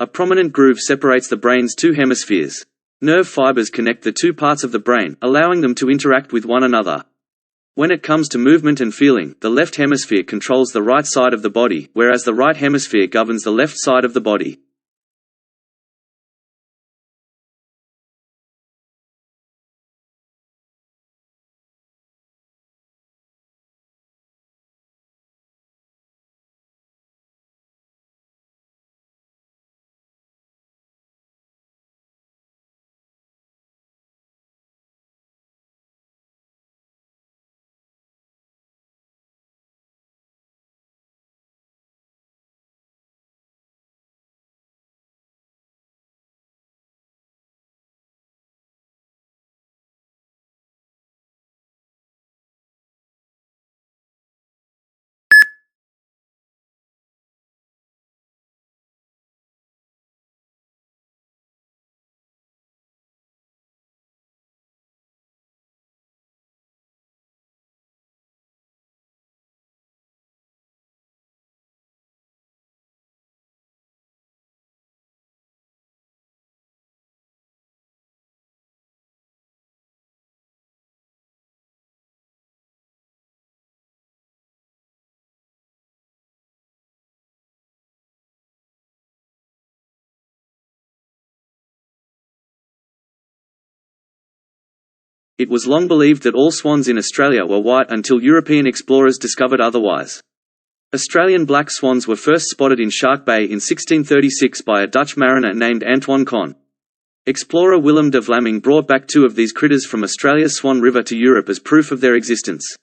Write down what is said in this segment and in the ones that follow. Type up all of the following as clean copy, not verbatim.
A prominent groove separates the brain's two hemispheres. Nerve fibers connect the two parts of the brain, allowing them to interact with one another. When it comes to movement and feeling, the left hemisphere controls the right side of the body, whereas the right hemisphere governs the left side of the body. It was long believed that all swans in Australia were white until European explorers discovered otherwise. Australian black swans were first spotted in Shark Bay in 1636 by a Dutch mariner named Antoine Con. Explorer Willem de Vlaming brought back 2 of these critters from Australia's Swan River to Europe as proof of their existence.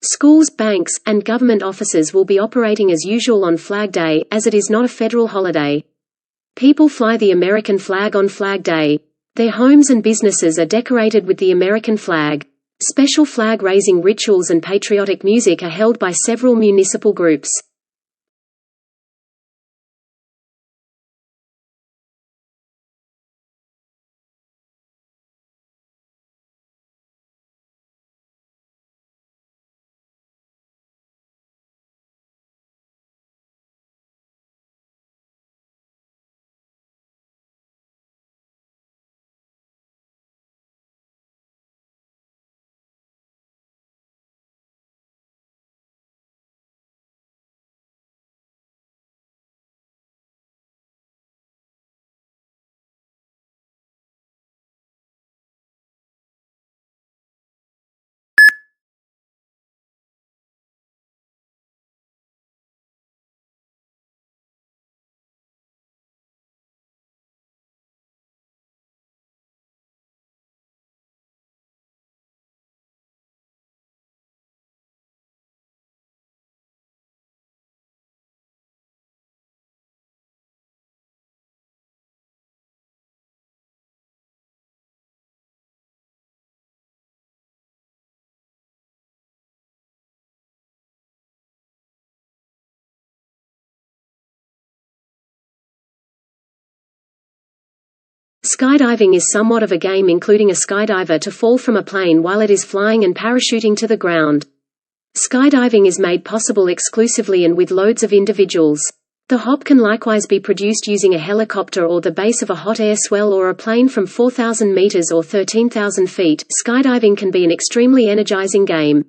Schools, banks, and government offices will be operating as usual on Flag Day, as it is not a federal holiday. People fly the American flag on Flag Day. Their homes and businesses are decorated with the American flag. Special flag-raising rituals and patriotic music are held by several municipal groups. Skydiving is somewhat of a game, including a skydiver to fall from a plane while it is flying and parachuting to the ground. Skydiving is made possible exclusively and with loads of individuals. The hop can likewise be produced using a helicopter or the base of a hot air swell or a plane from 4,000 meters or 13,000 feet. Skydiving can be an extremely energizing game.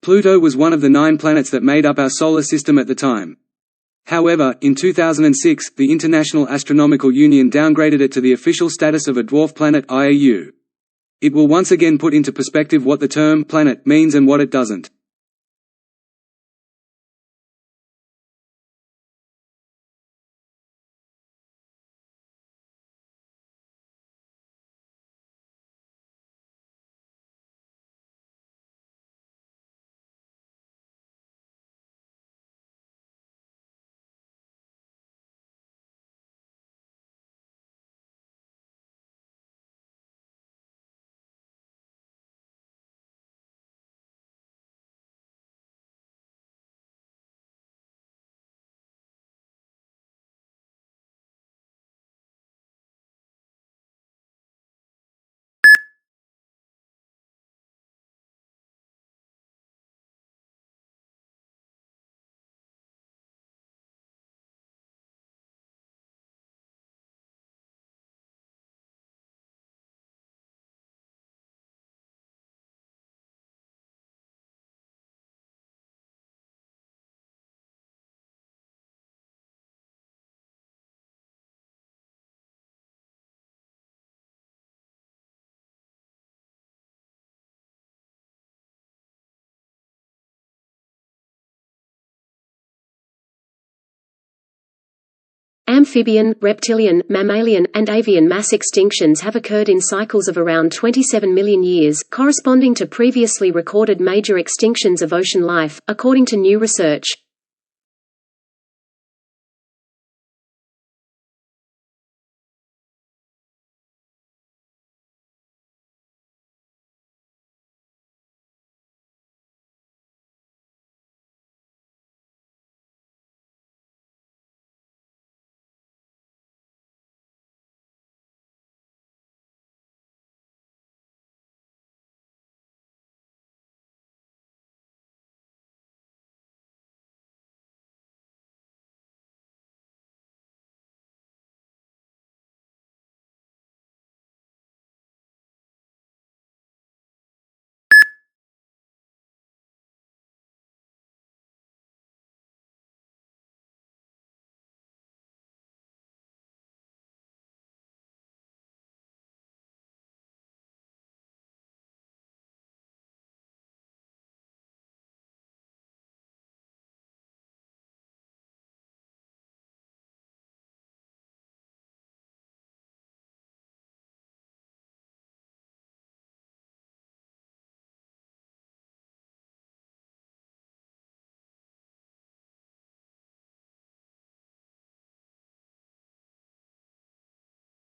Pluto was one of the 9 planets that made up our solar system at the time. However, in 2006, the International Astronomical Union downgraded it to the official status of a dwarf planet IAU. It will once again put into perspective what the term planet means and what it doesn't. Amphibian, reptilian, mammalian, and avian mass extinctions have occurred in cycles of around 27 million years, corresponding to previously recorded major extinctions of ocean life, according to new research.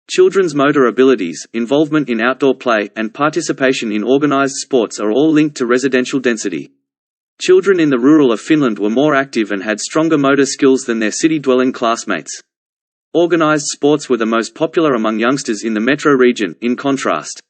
Children's motor abilities, involvement in outdoor play, and participation in organized sports are all linked to residential density. Children in the rural of Finland were more active and had stronger motor skills than their city-dwelling classmates. Organized sports were the most popular among youngsters in the metro region, in contrast.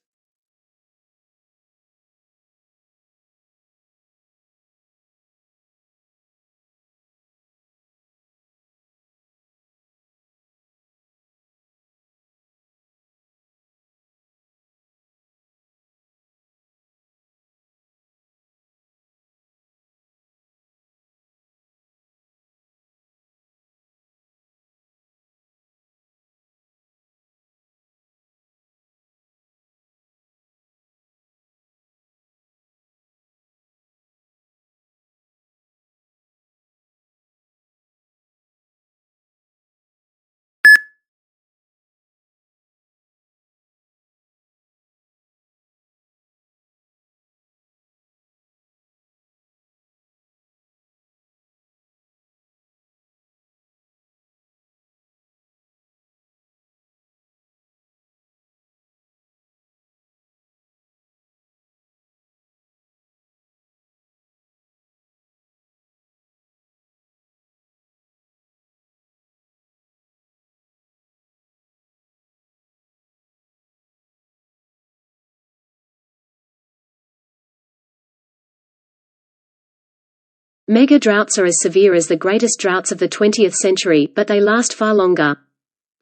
Mega droughts are as severe as the greatest droughts of the 20th century, but they last far longer.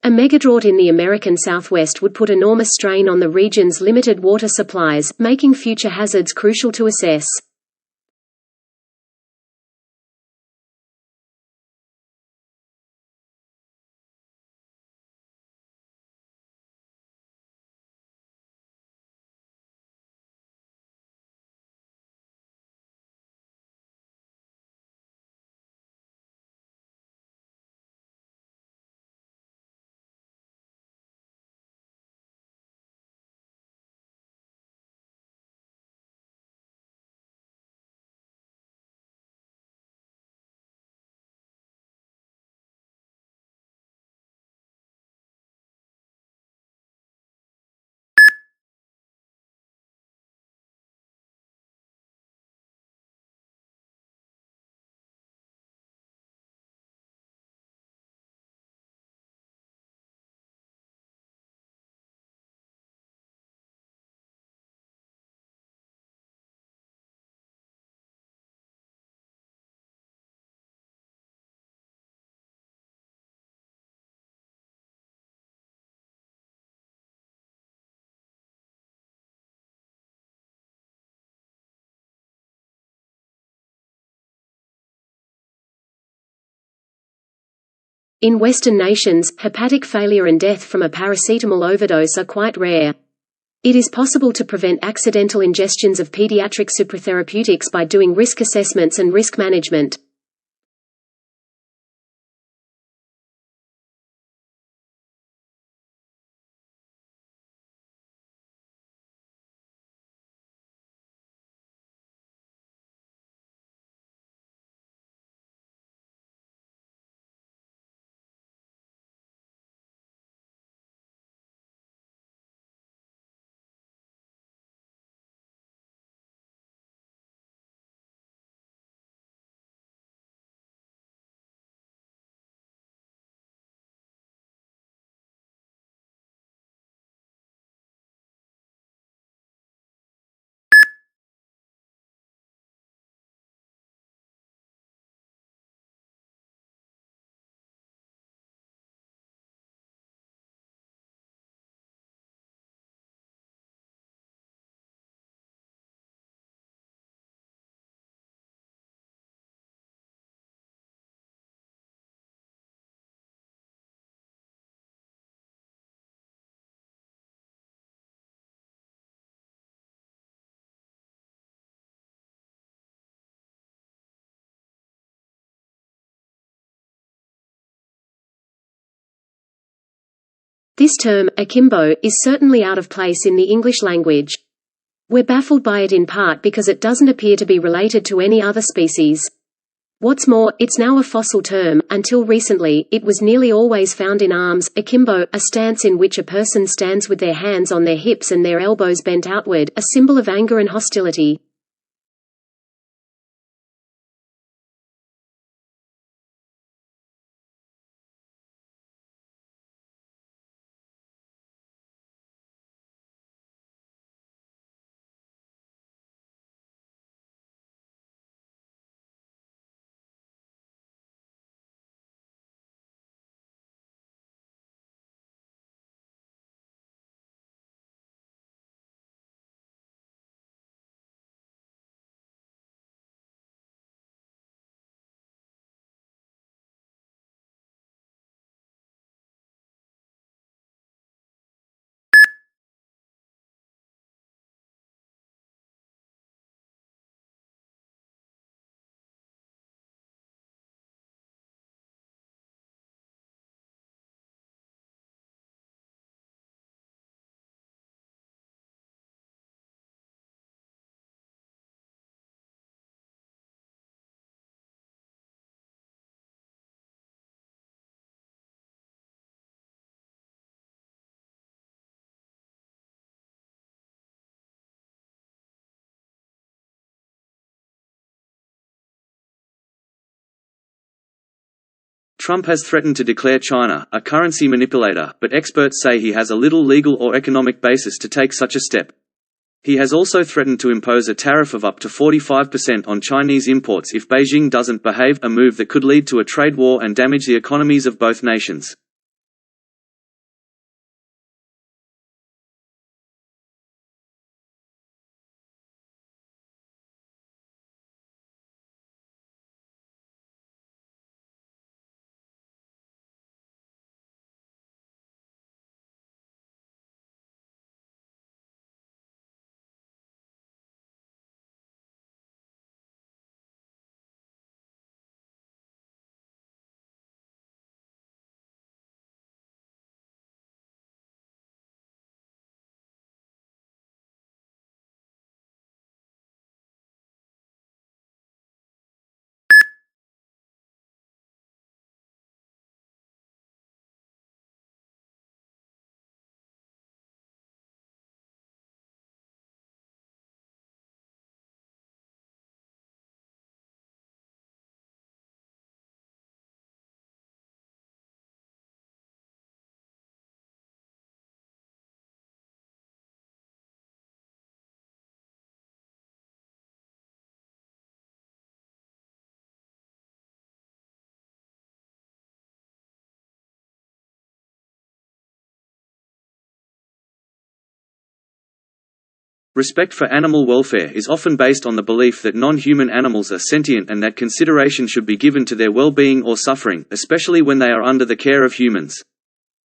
A megadrought in the American Southwest would put enormous strain on the region's limited water supplies, making future hazards crucial to assess. In Western nations, hepatic failure and death from a paracetamol overdose are quite rare. It is possible to prevent accidental ingestions of pediatric supratherapeutics by doing risk assessments and risk management. This term, akimbo, is certainly out of place in the English language. We're baffled by it in part because it doesn't appear to be related to any other species. What's more, it's now a fossil term. Until recently, it was nearly always found in arms, akimbo, a stance in which a person stands with their hands on their hips and their elbows bent outward, a symbol of anger and hostility. Trump has threatened to declare China a currency manipulator, but experts say he has a little legal or economic basis to take such a step. He has also threatened to impose a tariff of up to 45% on Chinese imports if Beijing doesn't behave, a move that could lead to a trade war and damage the economies of both nations. Respect for animal welfare is often based on the belief that non-human animals are sentient and that consideration should be given to their well-being or suffering, especially when they are under the care of humans.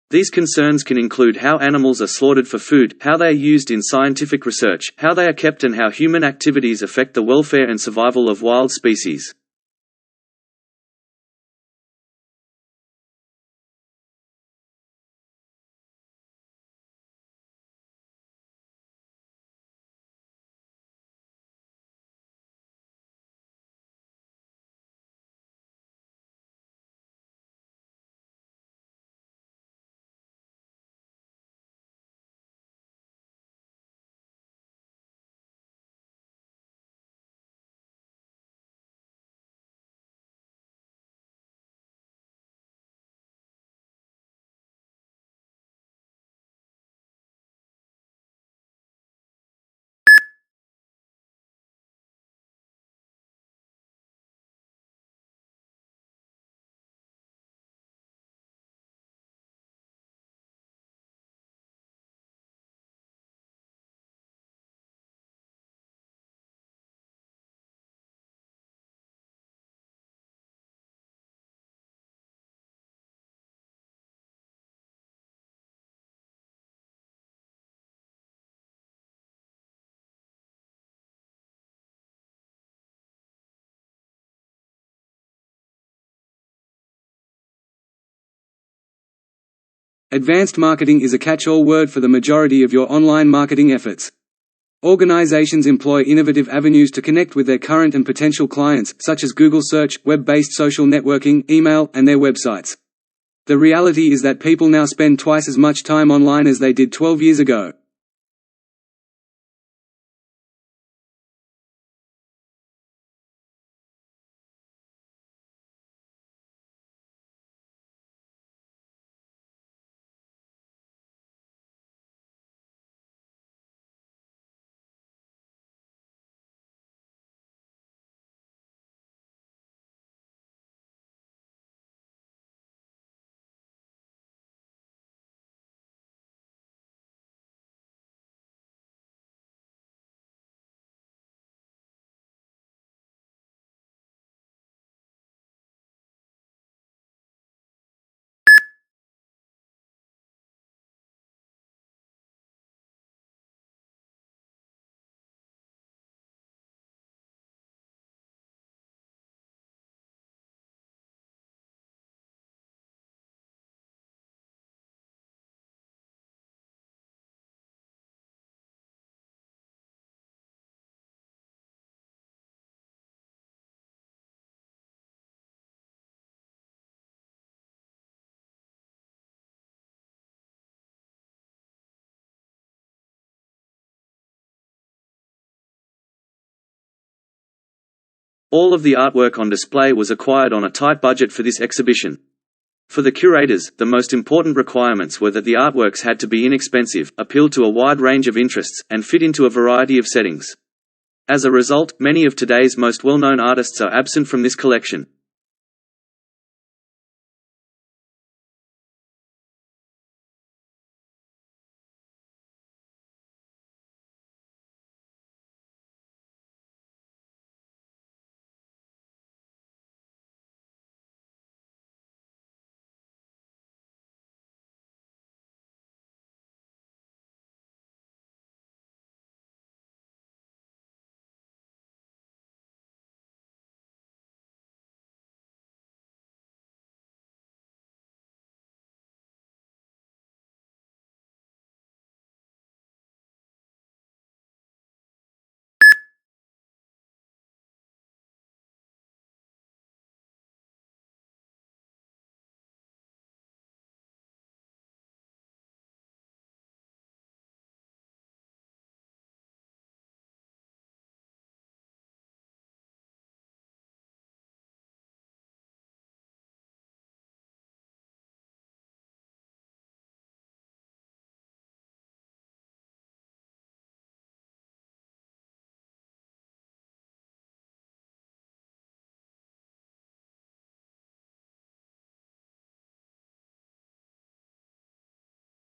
These concerns can include how animals are slaughtered for food, how they are used in scientific research, how they are kept, and how human activities affect the welfare and survival of wild species. Advanced marketing is a catch-all word for the majority of your online marketing efforts. Organizations employ innovative avenues to connect with their current and potential clients, such as Google Search, web-based social networking, email, and their websites. The reality is that people now spend twice as much time online as they did 12 years ago. All of the artwork on display was acquired on a tight budget for this exhibition. For the curators, the most important requirements were that the artworks had to be inexpensive, appeal to a wide range of interests, and fit into a variety of settings. As a result, many of today's most well-known artists are absent from this collection.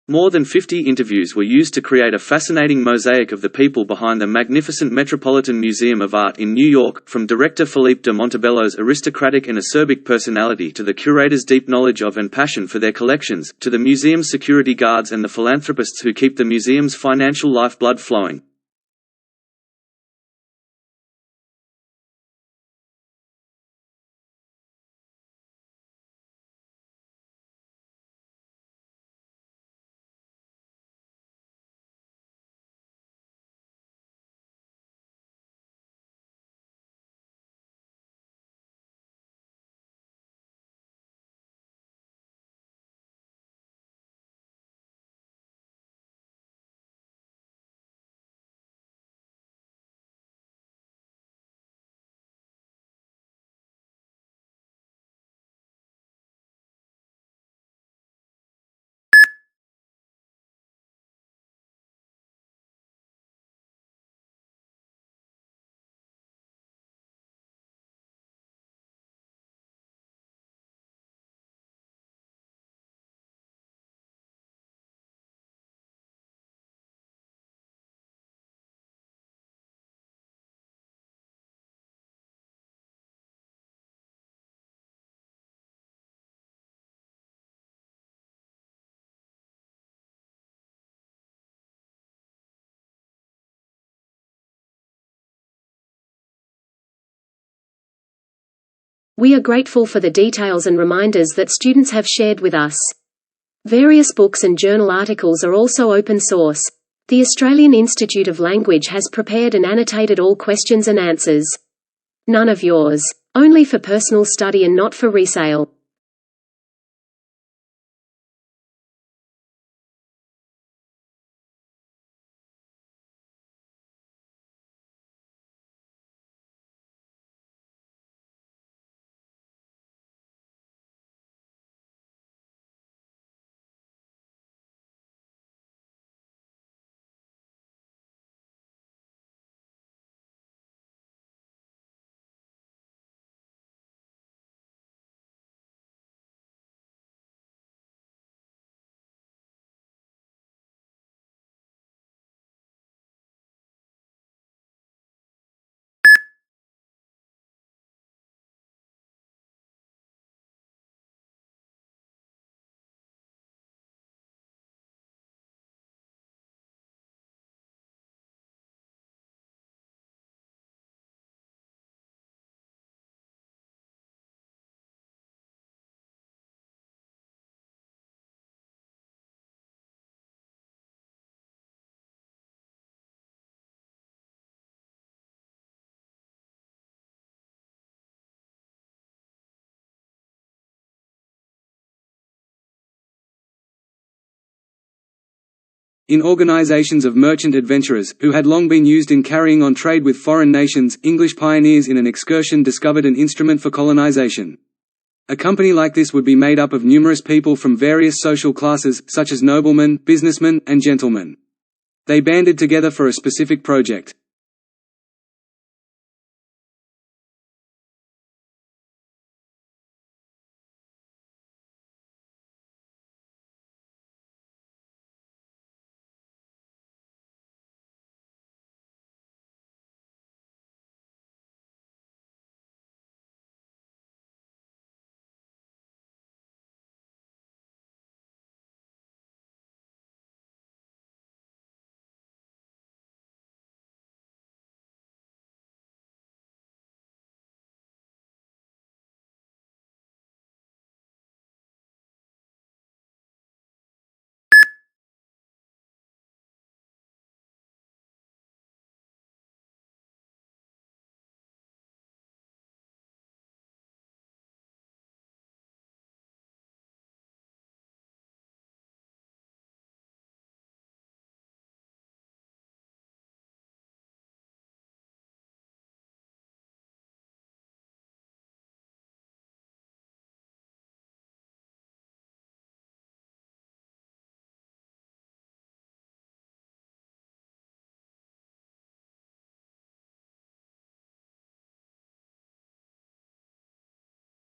More than 50 interviews were used to create a fascinating mosaic of the people behind the magnificent Metropolitan Museum of Art in New York, from director Philippe de Montebello's aristocratic and acerbic personality to the curators' deep knowledge of and passion for their collections, to the museum's security guards and the philanthropists who keep the museum's financial lifeblood flowing. We are grateful for the details and reminders that students have shared with us. Various books and journal articles are also open source. The Australian Institute of Language has prepared and annotated all questions and answers. None of yours. Only for personal study and not for resale. In organizations of merchant adventurers, who had long been used in carrying on trade with foreign nations, English pioneers in an excursion discovered an instrument for colonization. A company like this would be made up of numerous people from various social classes, such as noblemen, businessmen, and gentlemen. They banded together for a specific project.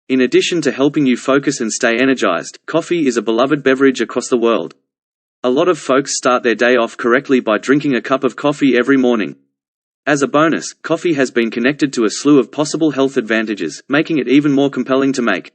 In addition to helping you focus and stay energized, coffee is a beloved beverage across the world. A lot of folks start their day off correctly by drinking a cup of coffee every morning. As a bonus, coffee has been connected to a slew of possible health advantages, making it even more compelling to make.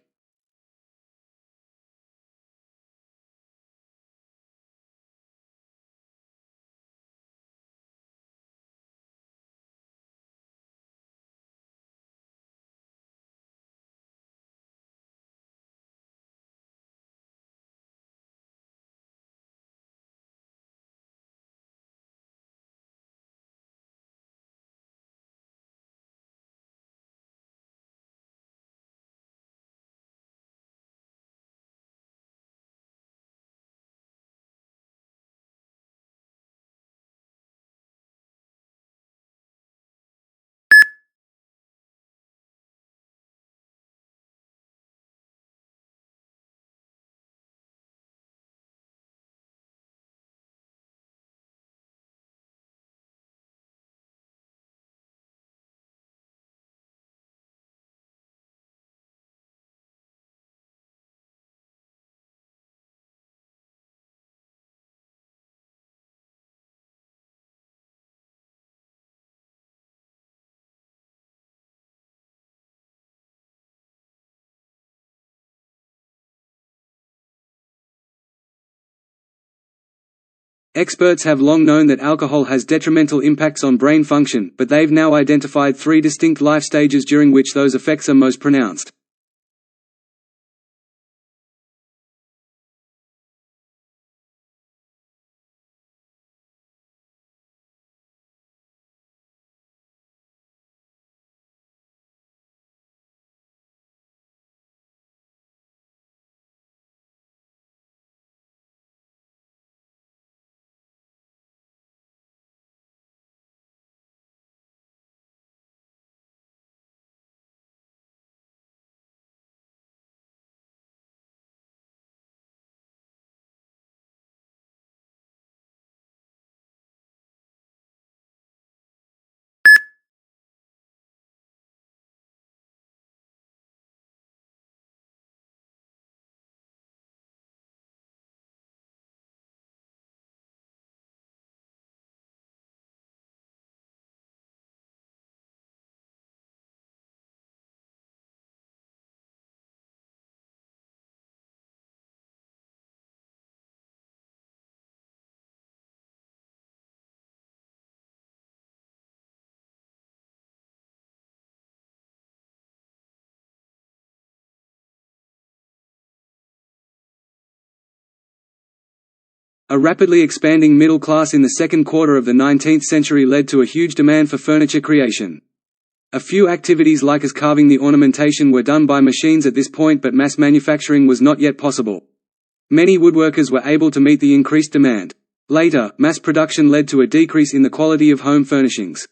Experts have long known that alcohol has detrimental impacts on brain function, but they've now identified 3 distinct life stages during which those effects are most pronounced. A rapidly expanding middle class in the second quarter of the 19th century led to a huge demand for furniture creation. A few activities like as carving the ornamentation were done by machines at this point, but mass manufacturing was not yet possible. Many woodworkers were able to meet the increased demand. Later, mass production led to a decrease in the quality of home furnishings.